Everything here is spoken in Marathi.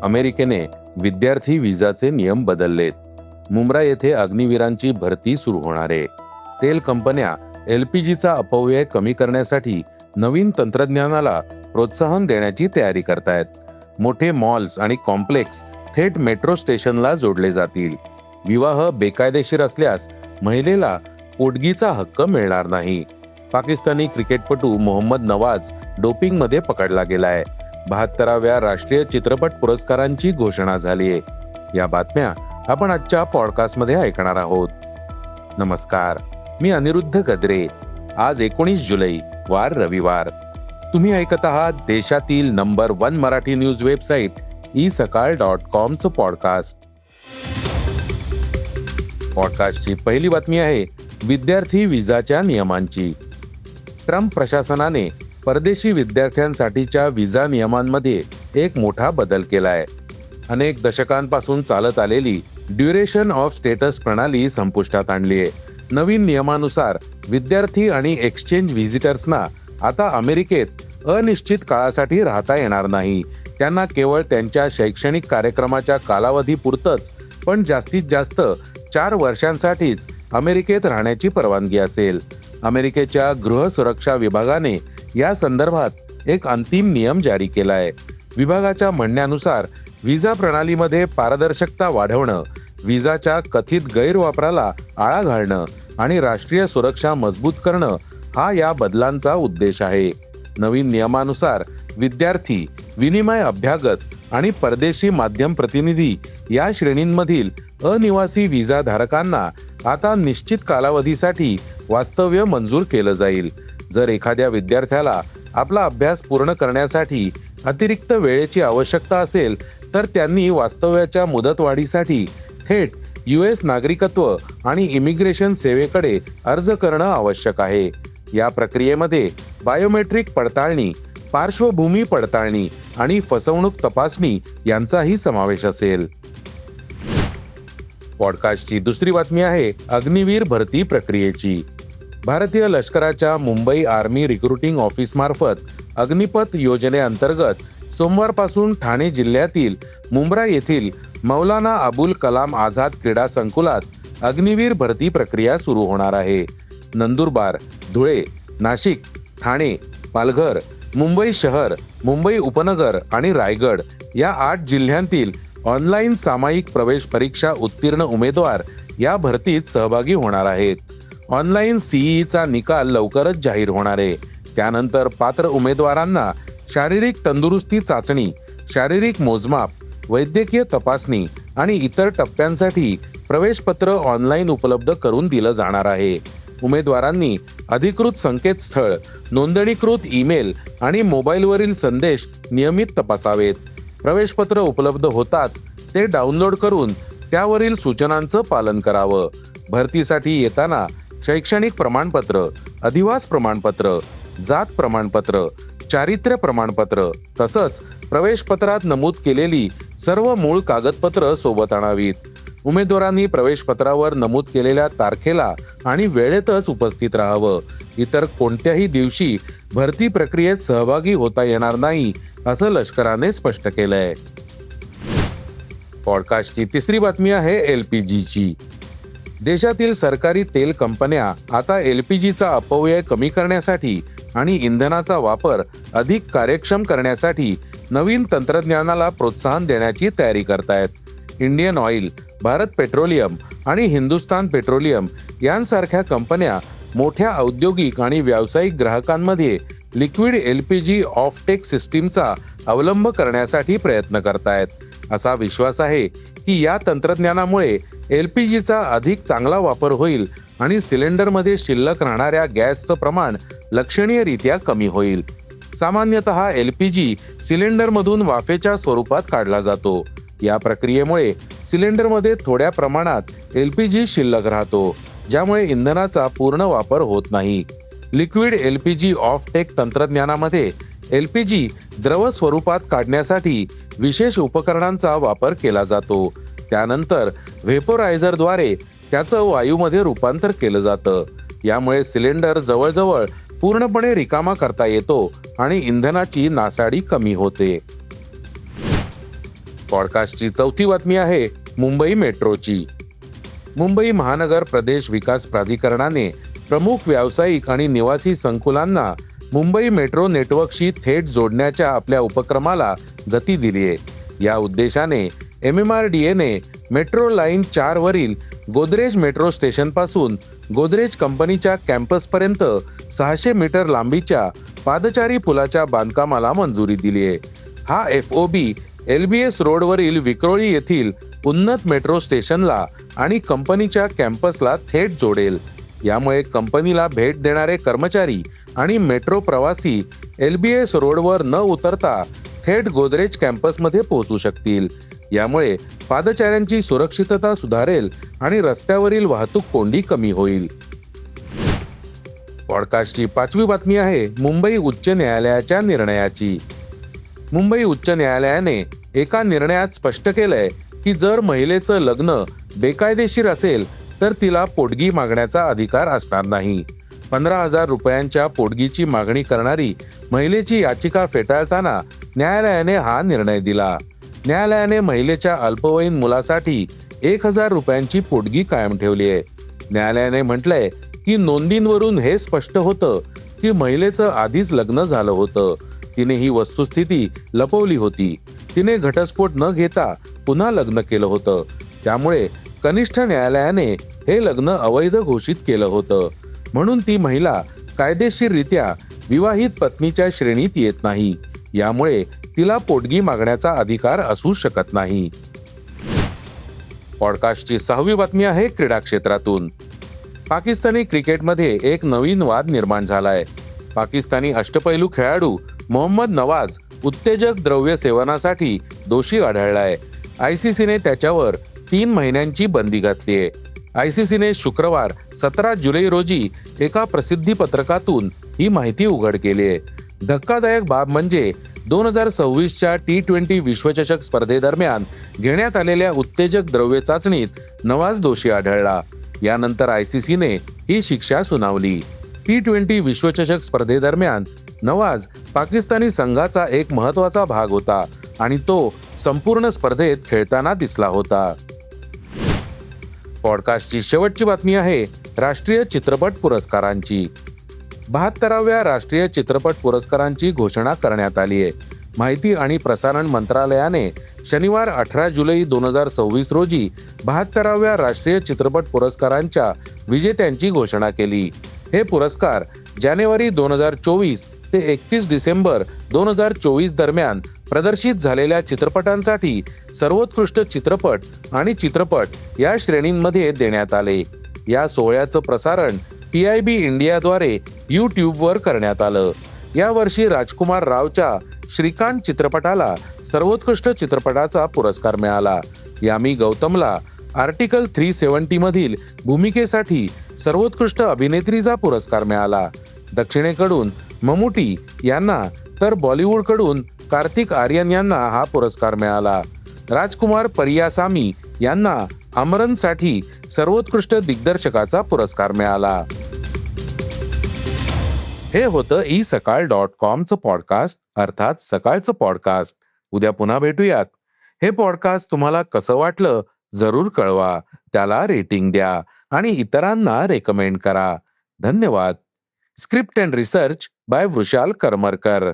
अमेरिकेने विद्यार्थी विजाचे नियम बदललेत. मुंब्रा येथे अग्निवीरांची भरती सुरू होणार आहे. तेल कंपन्या LPGचा अपव्यय कमी करण्यासाठी नवीन तंत्रज्ञानाला प्रोत्साहन देण्याची तयारी करतायत. मोठे मॉल्स आणि कॉम्प्लेक्स थेट मेट्रो स्टेशनला जोडले जातील. विवाह बेकायदेशीर असल्यास महिलेला पोटगीचा हक्क मिळणार नाही. पाकिस्तानी क्रिकेटपटू मोहम्मद नवाज डोपिंगमध्ये पकडला गेलाय. 72व्या राष्ट्रीय चित्रपट पुरस्कारांची घोषणा झाली आहे. या बातम्या आपण आजच्या पॉडकास्टमध्ये ऐकणार आहोत. नमस्कार, मी अनिरुद्ध गद्रे. आज 19 जुलै, वार रविवार. तुम्ही ऐकत आहात देशातील नंबर 1 मराठी न्यूज वेबसाईट isakal.comचं पॉडकास्ट. पॉडकास्टची पहिली बातमी आहे विद्यार्थी विजाच्या नियमांची. ट्रम्प प्रशासनाने परदेशी विद्यार्थ्यांसाठीच्या विजा नियमांमध्ये एक मोठा बदल केलाय. अनेक दशकांपासून चालत आलेली ड्युरेशन ऑफ स्टेटस प्रणाली संपुष्टात आणली आहे. नवीन नियमानुसार विद्यार्थी आणि एक्सचेंज व्हिजिटर्सना आता अमेरिकेत अनिश्चित काळासाठी राहता येणार नाही. त्यांना केवळ त्यांच्या शैक्षणिक कार्यक्रमाच्या कालावधीपुरतच पण जास्तीत जास्त 4 वर्षांसाठीच अमेरिकेत राहण्याची परवानगी असेल. अमेरिकेच्या गृह सुरक्षा विभागाने या संदर्भात एक अंतिम नियम जारी केलाय. विभागाच्या म्हणण्यानुसार व्हिसा प्रणालीमध्ये पारदर्शकता वाढवणं, व्हिसाच्या कथित गैरवापराला आळा घालणं आणि राष्ट्रीय सुरक्षा मजबूत करणं हा या बदलांचा उद्देश आहे. नवीन नियमानुसार विद्यार्थी, विनिमय अभ्यागत आणि परदेशी माध्यम प्रतिनिधी या श्रेणींमधील अनिवासी व्हिसा धारकांना आता निश्चित कालावधीसाठी वास्तव्य मंजूर केलं जाईल. जर एखाद्या विद्यार्थ्याला आपला अभ्यास पूर्ण करण्यासाठी अतिरिक्त वेळेची आवश्यकता असेल तर त्यांनी वास्तव्याच्या मुदतवाढीसाठी थेट US नागरिकत्व आणि इमिग्रेशन सेवेकडे अर्ज करणं आवश्यक आहे. या प्रक्रियेमध्ये बायोमेट्रिक पडताळणी, पार्श्वभूमी पडताळणी आणि फसवणूक तपासणी यांचाही समावेश असेल. पॉडकास्टची दुसरी बातमी आहे अग्निवीर भरती प्रक्रियेची. भारतीय लष्कराच्या मुंबई आर्मी रिक्रुटिंग ऑफिसमार्फत अग्निपथ योजनेअंतर्गत सोमवारपासून ठाणे जिल्ह्यातील मुंब्रा येथील मौलाना अबुल कलाम आझाद क्रीडा संकुलात अग्निवीर भरती प्रक्रिया सुरू होणार आहे. नंदुरबार, धुळे, नाशिक, ठाणे, पालघर, मुंबई शहर, मुंबई उपनगर आणि रायगड या 8 जिल्ह्यांतील ऑनलाईन सामायिक प्रवेश परीक्षा उत्तीर्ण उमेदवार या भरतीत सहभागी होणार आहेत. ऑनलाईन CEEचा निकाल लवकरच जाहीर होणार आहे. त्यानंतर पात्र उमेदवारांना शारीरिक तंदुरुस्ती चाचणी, शारीरिक मोजमाप, वैद्यकीय तपासणी आणि इतर टप्प्यांसाठी प्रवेशपत्र ऑनलाईन उपलब्ध करून दिलं जाणार आहे. उमेदवारांनी अधिकृत संकेतस्थळ, नोंदणीकृत ईमेल आणि मोबाईलवरील संदेश नियमित तपासावेत. प्रवेशपत्र उपलब्ध होताच ते डाउनलोड करून त्यावरील सूचनांचं पालन करावं. भरतीसाठी येताना शैक्षणिक प्रमाणपत्र, अधिवास प्रमाणपत्र, जात प्रमाणपत्र, चारित्र्य प्रमाणपत्र तसंच प्रवेशपत्रात नमूद केलेली सर्व मूळ कागदपत्र सोबत आणावीत. उमेदवारांनी प्रवेशपत्रावर नमूद केलेल्या तारखेला आणि वेळेतच उपस्थित राहावं. इतर कोणत्याही दिवशी भरती प्रक्रियेत सहभागी होता येणार नाही असं लष्कराने स्पष्ट केलंय. पॉडकास्टची तिसरी बातमी आहे LPGची. देशातील सरकारी तेल कंपन्या आता LPGचा अपव्यय कमी करण्यासाठी आणि इंधनाचा वापर अधिक कार्यक्षम करण्यासाठी नवीन तंत्रज्ञानाला प्रोत्साहन देण्याची तयारी करतायत. इंडियन ऑइल, भारत पेट्रोलियम आणि हिंदुस्तान पेट्रोलियम यांसारख्या कंपन्या मोठ्या औद्योगिक आणि व्यावसायिक ग्राहकांमध्ये लिक्विड LPG ऑफटेक सिस्टीमचा अवलंब करण्यासाठी प्रयत्न करतायत. असा विश्वास आहे की या तंत्रज्ञानामुळे LPGचा अधिक चांगला वापर होईल आणि सिलेंडरमध्ये शिल्लक राहणाऱ्या गॅसचं प्रमाण लक्षणीयरित्या कमी होईल. सामान्यतः LPG सिलेंडरमधून वाफेच्या स्वरूपात काढला जातो. या प्रक्रियेमुळे सिलेंडरमध्ये थोड्या प्रमाणात LPG शिल्लक राहतो, ज्यामुळे इंधनाचा पूर्ण वापर होत नाही. लिक्विड LPG ऑफटेक तंत्रज्ञानामध्ये LPG द्रव स्वरूपात काढण्यासाठी विशेष उपकरणांचा वापर केला जातो. त्यानंतर व्हेपोरायझरद्वारे त्याचं वायूमध्ये रूपांतर केलं जातं. यामुळे सिलेंडर जवळजवळ पूर्णपणे रिकामा करता येतो आणि इंधनाची नासाडी कमी होते. पॉडकास्टची चौथी बातमी आहे मुंबई मेट्रोची. मुंबई महानगर प्रदेश विकास प्राधिकरणाने प्रमुख व्यावसायिक आणि निवासी संकुलांना मुंबई मेट्रो नेटवर्कशी थेट जोडण्याच्या आपल्या उपक्रमाला गती दिली आहे. या उद्देशाने MMRDAने मेट्रो लाईन 4 वरील गोदरेज मेट्रो स्टेशनपासून गोदरेज कंपनीच्या कॅम्पसपर्यंत 600 मीटर लांबीच्या पादचारी पुलाच्या बांधकामाला मंजुरी दिली आहे. हा FOB LBS रोडवरील विक्रोळी येथील उन्नत मेट्रो स्टेशनला आणि कंपनीच्या कॅम्पसला थेट जोडेल. यामुळे कंपनीला भेट देणारे कर्मचारी आणि मेट्रो प्रवासी LBS रोडवर न उतरता थेट गोदरेज कॅम्पसमध्ये पोहोचू शकतील. यामुळे पादचाऱ्यांची सुरक्षितता सुधारेल आणि रस्त्यावरील वाहतूक कोंडी कमी होईल. पॉडकास्टची 5वी बातमी आहे मुंबई उच्च न्यायालयाच्या निर्णयाची. मुंबई उच्च न्यायालयाने एका निर्णयात स्पष्ट केलंय की जर महिलेचं लग्न बेकायदेशीर असेल तर तिला पोटगी मागण्याचा अधिकार असणार नाही. 15,000 रुपयांच्या पोटगीची मागणी करणारी महिलेची याचिका फेटाळताना न्यायालयाने हा निर्णय दिला. न्यायालयाने महिलेच्या अल्पवयीन मुलासाठी 1,000 रुपयांची पोटगी कायम ठेवली आहे. न्यायालयाने म्हटलंय की नोंदींवरून हे स्पष्ट होतं की महिलेचं आधीच लग्न झालं होतं. तिने ही वस्तुस्थिती लपवली होती. तिने घटस्फोट न घेता पुन्हा लग्न केलं होतं. त्यामुळे कनिष्ठ न्यायालयाने हे लग्न अवैध घोषित केलं होतं. म्हणून ती महिला कायदेशीररित्या विवाहित पत्नीच्या श्रेणीत येत नाही. यामुळे तिला पोटगी मागण्याचा अधिकार असू शकत नाही. पॉडकास्टची 6वी बातमी आहे क्रीडा क्षेत्रातून. पाकिस्तानी क्रिकेटमध्ये एक नवीन वाद निर्माण झालाय. पाकिस्तानी अष्टपैलू खेळाडू मोहम्मद नवाज उत्तेजक द्रव्य सेवनासाठी दोषी आढळलाय. ICCने त्याच्यावर 3 महिन्यांची बंदी घातली आहे. ICCने शुक्रवार 17 जुलै रोजी एका प्रसिद्धी पत्रकातून ही माहिती उघड केली आहे. धक्कादायक बाब म्हणजे 2026च्या T20 विश्वचषक स्पर्धेदरम्यान घेण्यात आलेल्या उत्तेजक द्रव्य चाचणीत नवाज दोषी आढळला. यानंतर ICCने ही शिक्षा सुनावली. T20 विश्वचषक स्पर्धेदरम्यान नवाज पाकिस्तानी संघाचा एक महत्त्वाचा भाग होता आणि तो संपूर्ण स्पर्धेत खेळताना दिसला होता. पॉडकास्टची शेवटची बातमी आहे राष्ट्रीय चित्रपट पुरस्कारांची. 72व्या राष्ट्रीय चित्रपट पुरस्कारांची घोषणा करण्यात आली आहे. माहिती आणि प्रसारण मंत्रालयाने शनिवार 18 जुलै 2026 रोजी 72व्या राष्ट्रीय चित्रपट पुरस्कारांच्या विजेत्यांची घोषणा केली. हे पुरस्कार जानेवारी 2024 ते 31 डिसेंबर 2024 दरम्यान प्रदर्शित झालेल्या चित्रपटांसाठी सर्वोत्कृष्ट चित्रपट आणि चित्रपट या श्रेणींमध्ये देण्यात आले. या सोहळ्याचं प्रसारण PIB इंडियाद्वारे YouTubeवर करण्यात आलं. यावर्षी राजकुमार रावच्या श्रीकांत चित्रपटाला सर्वोत्कृष्ट चित्रपटाचा पुरस्कार मिळाला. यामी गौतमला आर्टिकल 370 मधील भूमिकेसाठी सर्वोत्कृष्ट अभिनेत्रीचा पुरस्कार मिळाला. दक्षिणेकडून ममुटी यांना तर बॉलिवूडकडून कार्तिक आर्यन यांना हा पुरस्कार मिळाला. राजकुमार परियासामी यांना आमरनसाठी सर्वोत्कृष्ट दिग्दर्शकाचा पुरस्कार मिळाला. हे होतं isakal.comचं पॉडकास्ट, अर्थात सकाळचं पॉडकास्ट. उद्या पुन्हा भेटूयात. हे पॉडकास्ट तुम्हाला कसं वाटलं जरूर कळवा. त्याला रेटिंग द्या आणि इतरांना रेकमेंड करा. धन्यवाद. Script and research by Vrushal Karmarkar.